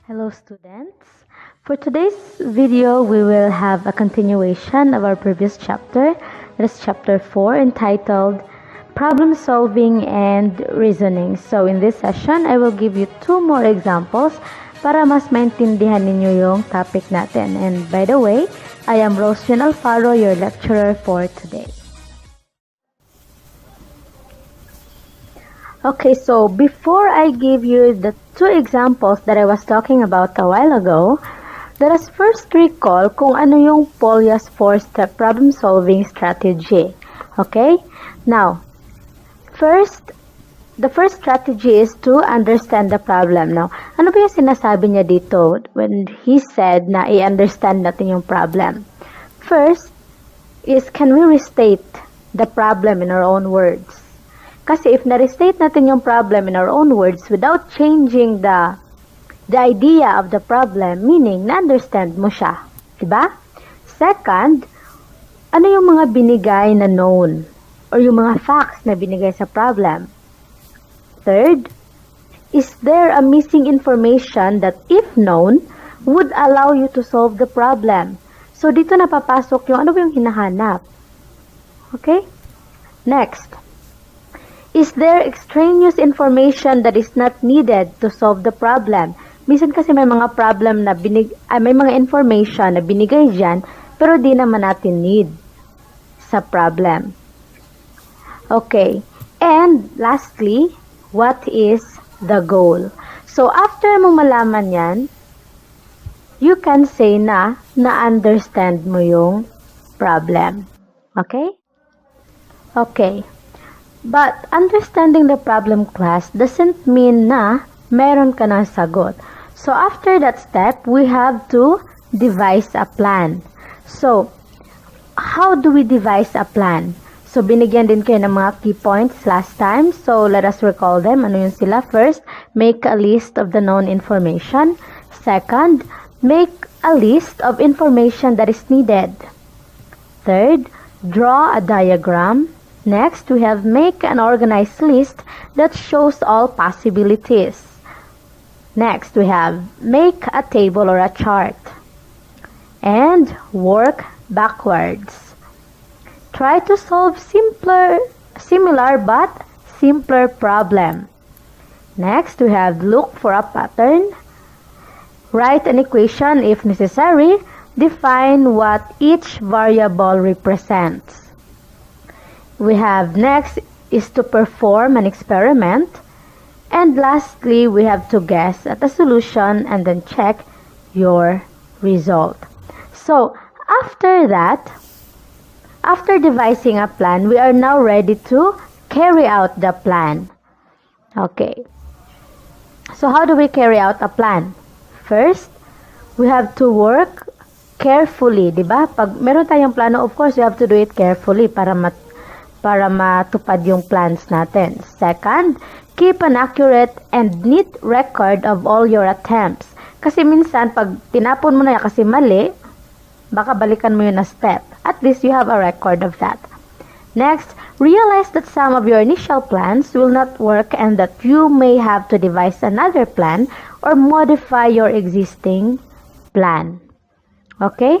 Hello students. For today's video, we will have a continuation of our previous chapter. That is chapter 4 entitled Problem Solving and Reasoning. So in this session, I will give you 2 more examples para mas maintindihan ninyo yung topic natin. And by the way, I am Rosjan Alfaro, your lecturer for today. Okay, so before I give you the 2 examples that I was talking about a while ago, let us first recall kung ano yung Polya's 4-step problem-solving strategy. Okay? Now, the first strategy is to understand the problem. Now, ano ba yung sinasabi niya dito when he said na i-understand natin yung problem? First is, can we restate the problem in our own words? Kasi if na-restate natin yung problem in our own words without changing the idea of the problem, meaning na-understand mo siya. Diba? Second, ano yung mga binigay na known or yung mga facts na binigay sa problem? Third, is there a missing information that if known, would allow you to solve the problem? So dito napapasok yung ano ba yung hinahanap. Okay? Next. Is there extraneous information that is not needed to solve the problem? Minsan kasi may mga problem na may mga information na binigay dyan, pero di naman natin need sa problem. Okay. And lastly, what is the goal? So after mo malaman yan, you can say na na-understand mo yung problem. Okay? Okay. But understanding the problem class doesn't mean na meron ka ng sagot. So after that step, we have to devise a plan. So, how do we devise a plan? So binigyan din kayo ng mga key points last time. So let us recall them. Ano yun sila? First, make a list of the known information. Second, make a list of information that is needed. Third, draw a diagram. Next, we have make an organized list that shows all possibilities. Next, we have make a table or a chart. And work backwards. Try to solve similar but simpler problem. Next, we have look for a pattern. Write an equation if necessary. Define what each variable represents. We have next is to perform an experiment. And lastly, we have to guess at the solution and then check your result. So, after that, after devising a plan, we are now ready to carry out the plan. Okay. So, how do we carry out a plan? First, we have to work carefully, diba? Pag meron tayong plano, of course, we have to do it carefully para matupad yung plans natin. Second, keep an accurate and neat record of all your attempts. Kasi minsan, pag tinapon mo na yan kasi mali, baka balikan mo yun na step. At least you have a record of that. Next, realize that some of your initial plans will not work and that you may have to devise another plan or modify your existing plan. Okay?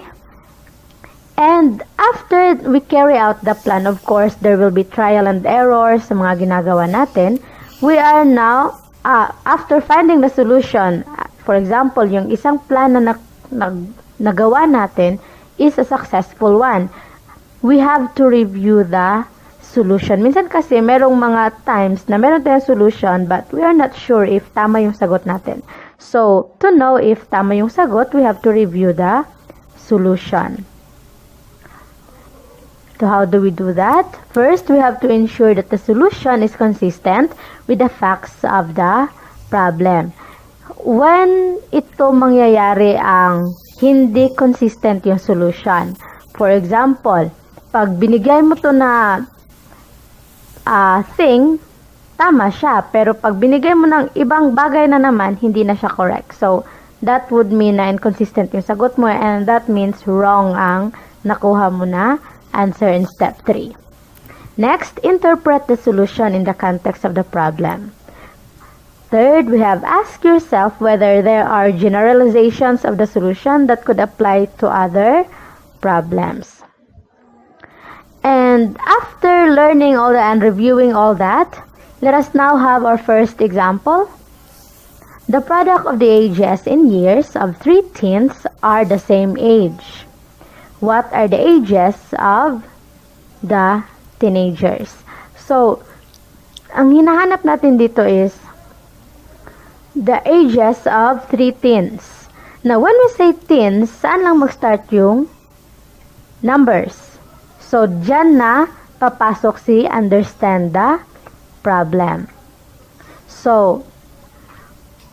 And after we carry out the plan, of course, there will be trial and error sa mga ginagawa natin. We are now, after finding the solution, for example, yung isang plan na nagawa natin is a successful one. We have to review the solution. Minsan kasi merong mga times na meron tayong solution but we are not sure if tama yung sagot natin. So, to know if tama yung sagot, we have to review the solution. So how do we do that? First, we have to ensure that the solution is consistent with the facts of the problem. When ito mangyayari ang hindi consistent yung solution, for example, pag binigay mo to na thing, tama siya. Pero pag binigay mo ng ibang bagay na naman, hindi na siya correct. So, that would mean na inconsistent yung sagot mo and that means wrong ang nakuha mo na answer in step 3. Next, interpret the solution in the context of the problem. Third, we have ask yourself whether there are generalizations of the solution that could apply to other problems. And after learning all that and reviewing all that, let us now have our first example. The product of the ages in years of 3 teens are the same age. What are the ages of the teenagers? So, ang hinahanap natin dito is the ages of 3 teens. Now, when we say teens, saan lang mag-start yung numbers? So, dyan na papasok si understand the problem. So,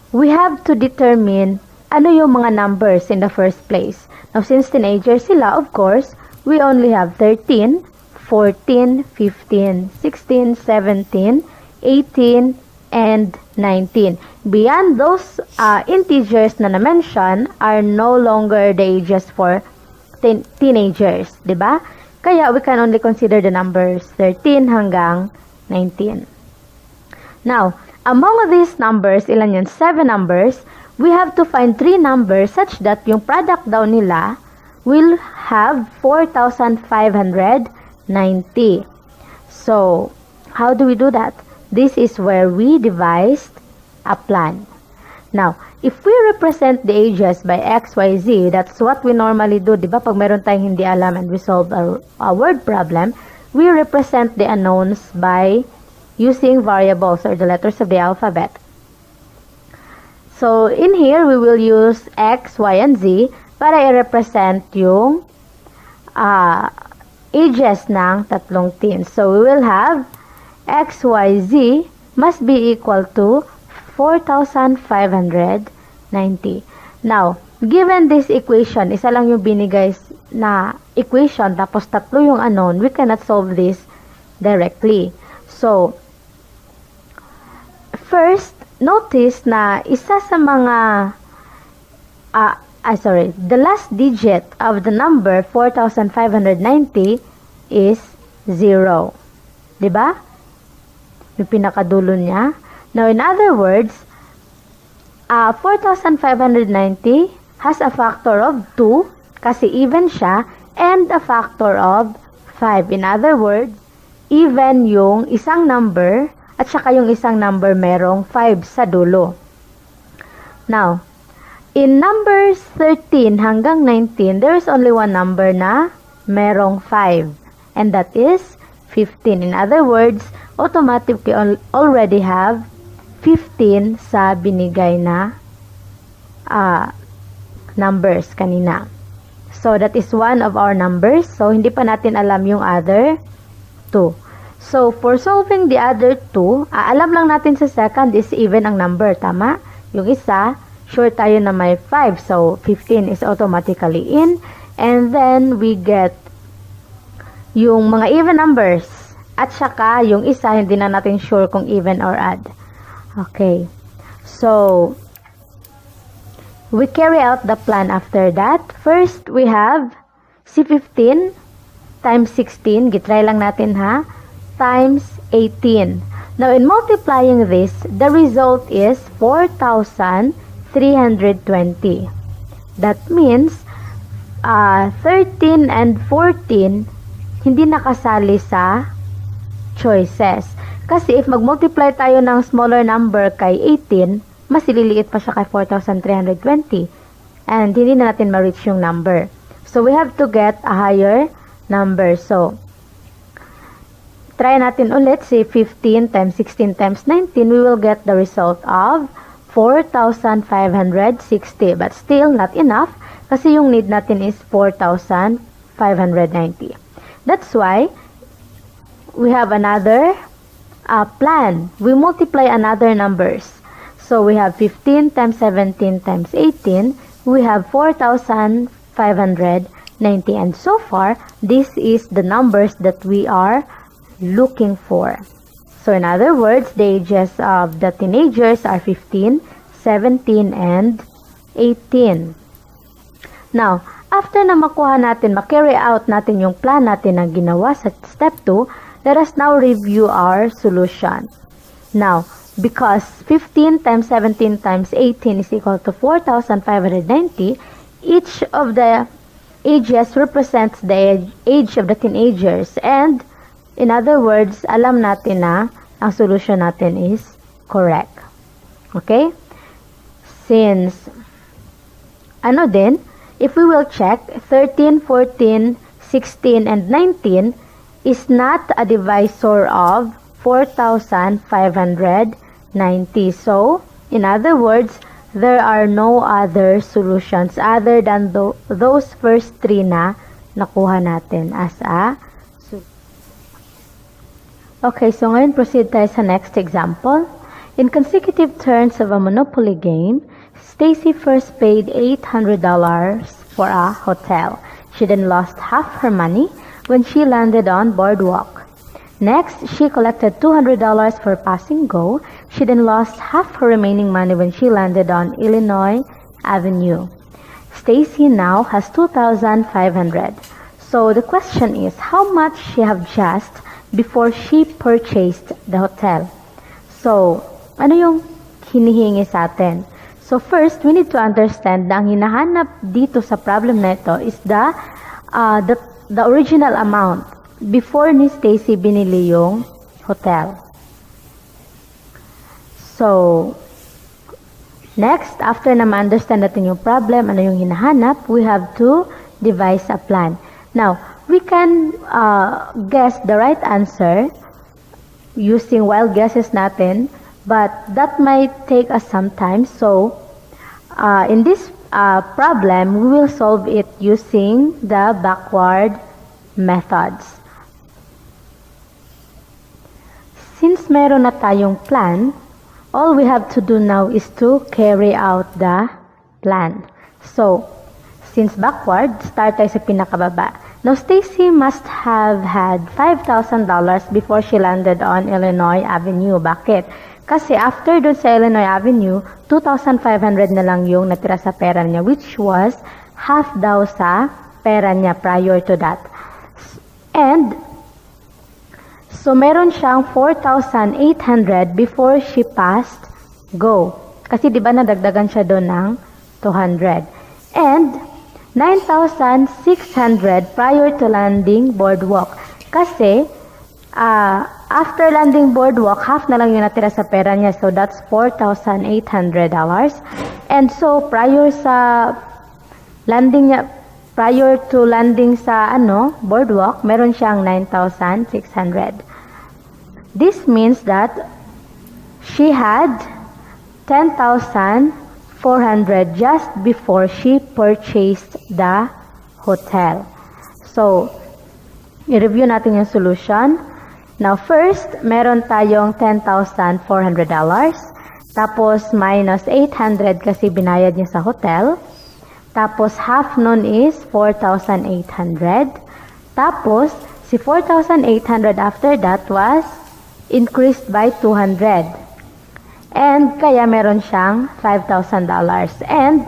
we have to determine ano yung mga numbers in the first place. Now, since teenagers sila, of course, we only have 13, 14, 15, 16, 17, 18, and 19. Beyond those integers na na-mention are no longer the ages for teenagers, di ba? Kaya we can only consider the numbers 13 hanggang 19. Now, among these numbers, ilan yun? 7 numbers. We have to find 3 numbers such that yung product daw nila will have 4,590. So, how do we do that? This is where we devised a plan. Now, if we represent the ages by x, y, z, that's what we normally do, di ba? Pag meron tayong hindi alam and we solve a word problem, we represent the unknowns by using variables or the letters of the alphabet. So, in here, we will use x, y, and z para i-represent yung ages ng tatlong teens. So, we will have x, y, z must be equal to 4,590. Now, given this equation, isa lang yung binigay na equation, tapos tatlo yung unknown, we cannot solve this directly. So, first, notice na isa sa mga, the last digit of the number 4,590 is 0. Diba? Yung pinakadulo niya. Now, in other words, 4,590 has a factor of 2 kasi even siya and a factor of 5. In other words, even yung isang number at saka yung isang number merong 5 sa dulo. Now, in numbers 13 hanggang 19, there is only one number na merong 5 and that is 15. In other words, automatically already have 15 sa binigay na numbers kanina. So, that is one of our numbers. So, hindi pa natin alam yung other 2. So, for solving the other 2, alam lang natin sa second is even ang number, tama? Yung isa, sure tayo na may 5. So, 15 is automatically in. And then, we get yung mga even numbers. At saka, yung isa, hindi na natin sure kung even or odd. Okay. So, we carry out the plan after that. First, we have C15 times 16. Gitry lang natin ha. Times 18. Now, in multiplying this, the result is 4,320. That means, 13 and 14 hindi nakasali sa choices. Kasi if mag-multiply tayo ng smaller number kay 18, mas ililiit pa siya kay 4,320. And hindi na natin ma-reach yung number. So, we have to get a higher number. So, try natin ulit si 15 times 16 times 19. We will get the result of 4,560. But still, not enough. Kasi yung need natin is 4,590. That's why, we have another plan. We multiply another numbers. So, we have 15 times 17 times 18. We have 4,590. And so far, this is the numbers that we are looking for. So, in other words, the ages of the teenagers are 15, 17, and 18. Now, after na makuha natin, ma-carry out natin yung plan natin na ginawa sa step 2, let us now review our solution. Now, because 15 times 17 times 18 is equal to 4,590. Each of the ages represents the age of the teenagers, and in other words, alam natin na ang solution natin is correct. Okay? Since, if we will check, 13, 14, 16, and 19 is not a divisor of 4,590. So, in other words, there are no other solutions other than those first three na nakuha natin as a solution. Okay, so ngayon proceed tayo sa next example. In consecutive turns of a Monopoly game, Stacy first paid $800 for a hotel. She then lost half her money when she landed on Boardwalk. Next, she collected $200 for Passing Go. She then lost half her remaining money when she landed on Illinois Avenue. Stacy now has $2,500. So the question is, how much she have just before she purchased the hotel? So, ano yung hinihingi sa atin? So first, we need to understand na ang hinahanap dito sa problem na ito is the original amount before ni Stacy binili yung hotel. So, next, after na ma-understand natin yung problem, ano yung hinahanap, we have to devise a plan. Now, we can guess the right answer using wild guesses natin, but that might take us some time. So, in this problem, we will solve it using the backward methods. Since meron na tayong plan, all we have to do now is to carry out the plan. So, since backward, start tayo sa pinakababa. Now, Stacy must have had $5,000 before she landed on Illinois Avenue. Bakit? Kasi after dun sa Illinois Avenue, 2,500 na lang yung natira sa pera niya, which was half daw sa pera niya prior to that. And, so meron siyang 4,800 before she passed Go. Kasi di ba nadagdagan siya doon ng 200. And, 9,600 prior to landing Boardwalk. Kasi, after landing Boardwalk, half na lang yung natira sa pera niya. So, that's $4,800. And so, prior to landing sa Boardwalk, meron siyang 9,600. This means that she had 10,400 just before she purchased the hotel. So, i-review natin yung solution. Now, first, meron tayong $10,400. Tapos, minus 800 kasi binayad niya sa hotel. Tapos, half nun is 4,800. Tapos, si 4,800 after that was increased by 200. And, kaya meron siyang $5,000. And,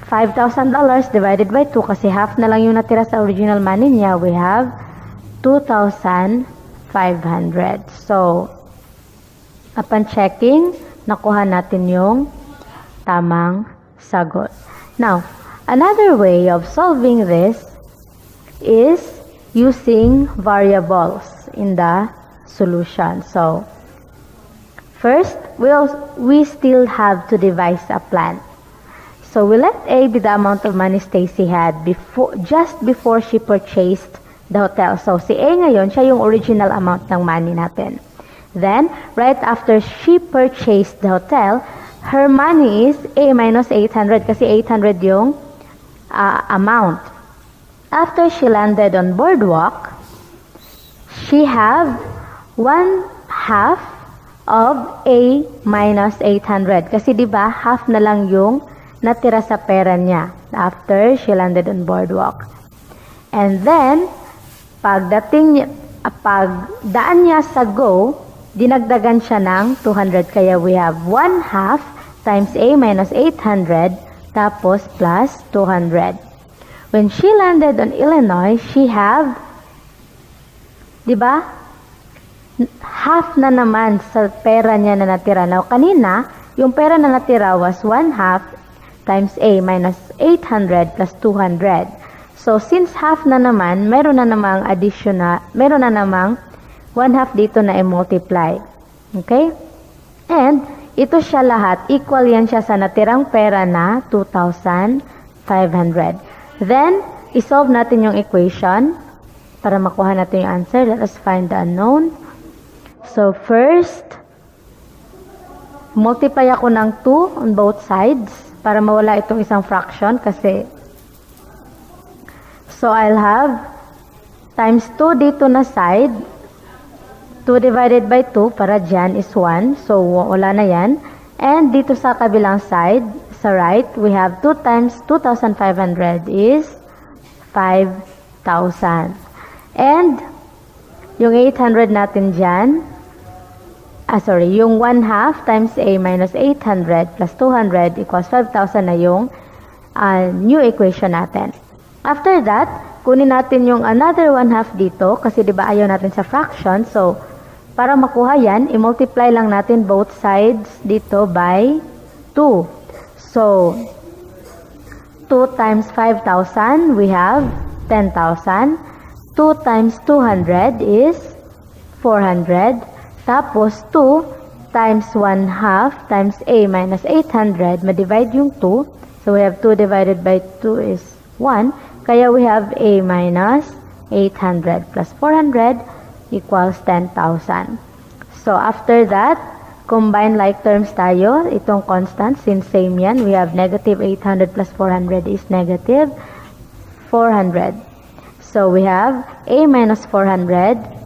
$5,000 divided by 2 kasi half na lang yung natira sa original money niya, we have 2,500. So, upon checking, nakuha natin yung tamang sagot. Now, another way of solving this is using variables in the solution. So, first, we still have to devise a plan. So, we let A be the amount of money Stacy had just before she purchased the hotel. So, si A ngayon, siya yung original amount ng money natin. Then, right after she purchased the hotel, her money is A minus 800 kasi 800 yung amount. After she landed on Boardwalk, she have 1/2 of A minus 800. Kasi di ba half na lang yung natira sa pera niya after she landed on Boardwalk. And then, pagdaan niya sa Go, dinagdagan siya ng 200. Kaya we have 1/2 times A minus 800 tapos plus 200. When she landed on Illinois, she have, di ba? half na naman sa pera niya na natira. Now, kanina, yung pera na natira was 1/2 times A minus 800 plus 200. So, since half na naman, meron na namang 1/2 dito na i-multiply. Okay? And, ito siya lahat, equal yan siya sa natirang pera na 2,500. Then, isolve natin yung equation para makuha natin yung answer. Let us find the unknown. So, first, multiply ako ng 2 on both sides para mawala itong isang fraction kasi so, I'll have times 2 dito na side. 2 divided by 2 para dyan is 1. So, wala na yan. And dito sa kabilang side, sa right, we have 2 times 2,500 is 5,000. And yung 800 natin dyan, yung 1/2 times A minus 800 plus 200 equals 5,000 na yung new equation natin. After that, kunin natin yung another 1/2 dito kasi di ba ayaw natin sa fraction. So, para makuha yan, i-multiply lang natin both sides dito by 2. So, 2 times 5,000, we have 10,000. 2 times 200 is 400. Tapos, 2 times 1/2 times A minus 800, ma-divide yung 2. So, we have 2 divided by 2 is 1. Kaya we have A minus 800 plus 400 equals 10,000. So, after that, combine like terms tayo. Itong constant, since same yan, we have negative 800 plus 400 is negative 400. So, we have A minus 400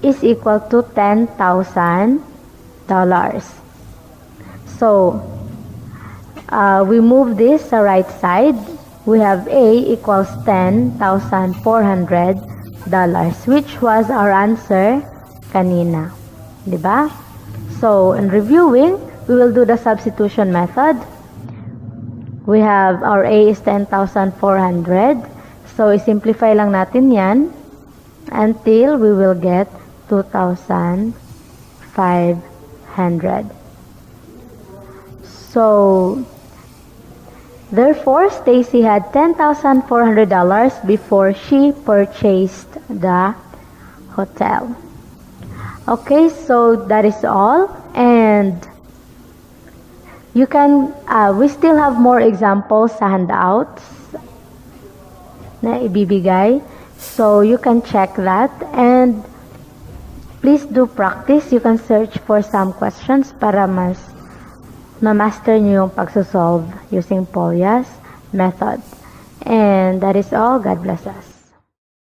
is equal to $10,000. So, we move this sa right side. We have A equals $10,400, which was our answer kanina. Diba? So, in reviewing, we will do the substitution method. We have our A is 10,400. So, i-simplify lang natin yan until we will get 2,500. So, therefore, Stacy had $10,400 before she purchased the hotel. Okay, so that is all. And you can, we still have more examples sa handouts na ibibigay. So you can check that. And please do practice. You can search for some questions para mas ma-master nyo yung pagsosolve using Polya's method. And that is all. God bless us.